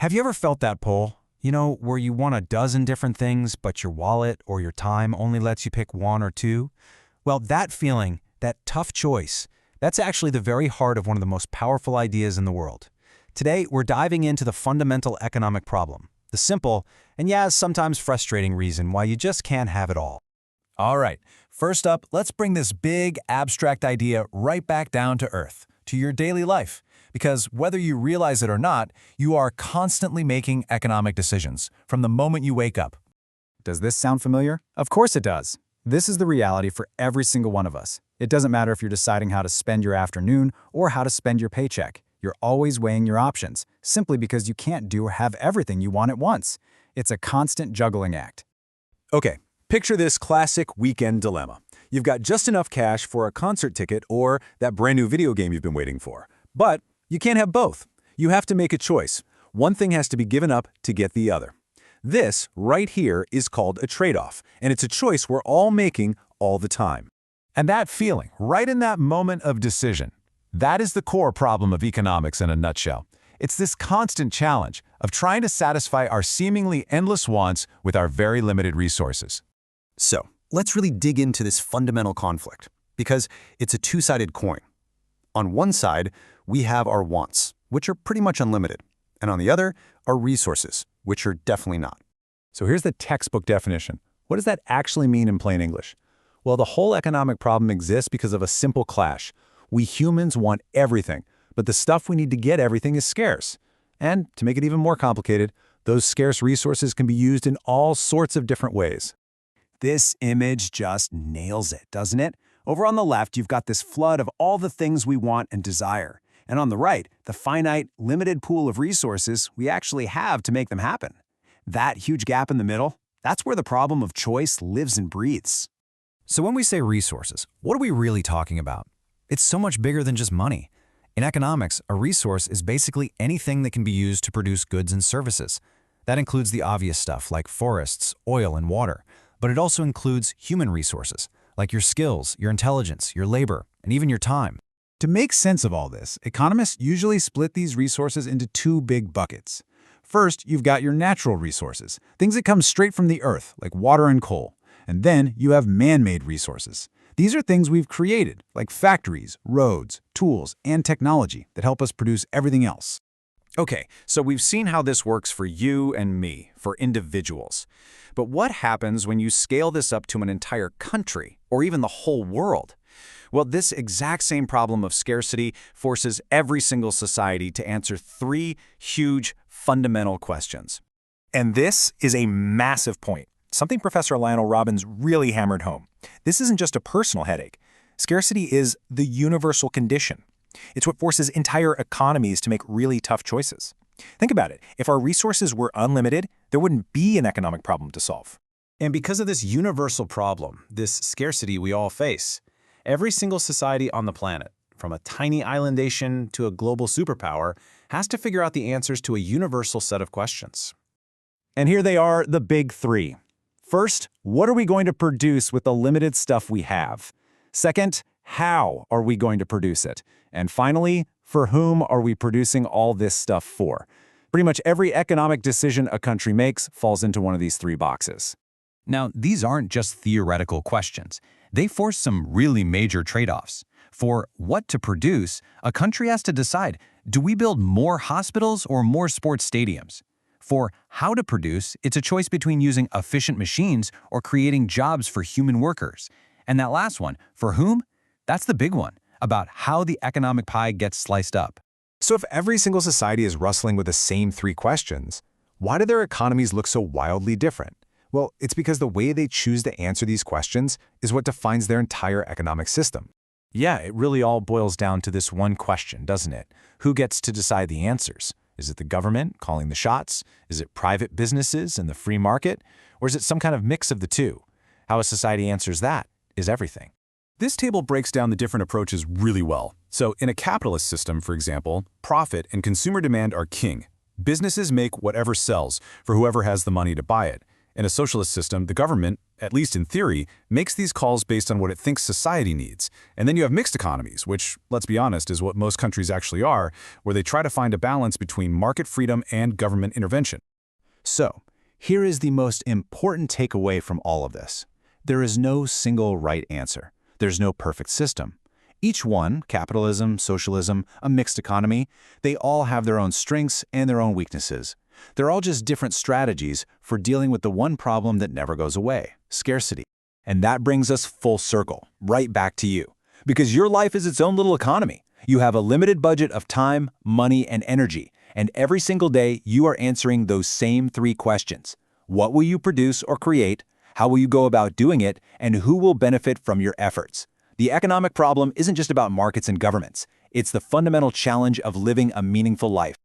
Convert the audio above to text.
Have you ever felt that pull? Where you want a dozen different things, but your wallet or your time only lets you pick one or two? Well, that feeling, that tough choice, that's actually the very heart of one of the most powerful ideas in the world. Today, we're diving into the fundamental economic problem, the simple, and sometimes frustrating reason why you just can't have it all. All right, first up, let's bring this big, abstract idea right back down to earth, to your daily life. Because whether you realize it or not, you are constantly making economic decisions from the moment you wake up. Does this sound familiar? Of course it does. This is the reality for every single one of us. It doesn't matter if you're deciding how to spend your afternoon or how to spend your paycheck. You're always weighing your options, simply because you can't do or have everything you want at once. It's a constant juggling act. Okay, picture this classic weekend dilemma. You've got just enough cash for a concert ticket or that brand new video game you've been waiting for. But you can't have both. You have to make a choice. One thing has to be given up to get the other. This, right here, is called a trade-off, and it's a choice we're all making all the time. And that feeling, right in that moment of decision, that is the core problem of economics in a nutshell. It's this constant challenge of trying to satisfy our seemingly endless wants with our very limited resources. So, let's really dig into this fundamental conflict, because it's a two-sided coin. On one side, we have our wants, which are pretty much unlimited, and on the other, our resources, which are definitely not. So here's the textbook definition. What does that actually mean in plain English? Well, the whole economic problem exists because of a simple clash. We humans want everything, but the stuff we need to get everything is scarce. And to make it even more complicated, those scarce resources can be used in all sorts of different ways. This image just nails it, doesn't it? Over on the left, you've got this flood of all the things we want and desire. And on the right, the finite, limited pool of resources we actually have to make them happen. That huge gap in the middle, that's where the problem of choice lives and breathes. So when we say resources, what are we really talking about? It's so much bigger than just money. In economics, a resource is basically anything that can be used to produce goods and services. That includes the obvious stuff like forests, oil, and water. But it also includes human resources, like your skills, your intelligence, your labor, and even your time. To make sense of all this, economists usually split these resources into two big buckets. First, you've got your natural resources, things that come straight from the earth, like water and coal. And then you have man-made resources. These are things we've created, like factories, roads, tools, and technology that help us produce everything else. Okay, so we've seen how this works for you and me, for individuals. But what happens when you scale this up to an entire country, or even the whole world? Well, this exact same problem of scarcity forces every single society to answer three huge, fundamental questions. And this is a massive point, something Professor Lionel Robbins really hammered home. This isn't just a personal headache. Scarcity is the universal condition. It's what forces entire economies to make really tough choices. Think about it. If our resources were unlimited, there wouldn't be an economic problem to solve. And because of this universal problem, this scarcity we all face, every single society on the planet, from a tiny island nation to a global superpower, has to figure out the answers to a universal set of questions. And here they are, the big three. First, what are we going to produce with the limited stuff we have? Second, how are we going to produce it? And finally, for whom are we producing all this stuff for? Pretty much every economic decision a country makes falls into one of these three boxes. Now, these aren't just theoretical questions. They force some really major trade-offs. For what to produce, a country has to decide, do we build more hospitals or more sports stadiums? For how to produce, it's a choice between using efficient machines or creating jobs for human workers. And that last one, for whom? That's the big one, about how the economic pie gets sliced up. So if every single society is wrestling with the same three questions, why do their economies look so wildly different? Well, it's because the way they choose to answer these questions is what defines their entire economic system. Yeah, it really all boils down to this one question, doesn't it? Who gets to decide the answers? Is it the government calling the shots? Is it private businesses and the free market? Or is it some kind of mix of the two? How a society answers that is everything. This table breaks down the different approaches really well. So in a capitalist system, for example, profit and consumer demand are king. Businesses make whatever sells for whoever has the money to buy it. In a socialist system, the government, at least in theory, makes these calls based on what it thinks society needs. And then you have mixed economies, which, let's be honest, is what most countries actually are, where they try to find a balance between market freedom and government intervention. So, here is the most important takeaway from all of this. There is no single right answer. There's no perfect system. Each one, capitalism, socialism, a mixed economy, they all have their own strengths and their own weaknesses. They're all just different strategies for dealing with the one problem that never goes away, scarcity. And that brings us full circle, right back to you. Because your life is its own little economy. You have a limited budget of time, money, and energy. And every single day, you are answering those same 3 questions. What will you produce or create? How will you go about doing it? And who will benefit from your efforts? The economic problem isn't just about markets and governments. It's the fundamental challenge of living a meaningful life.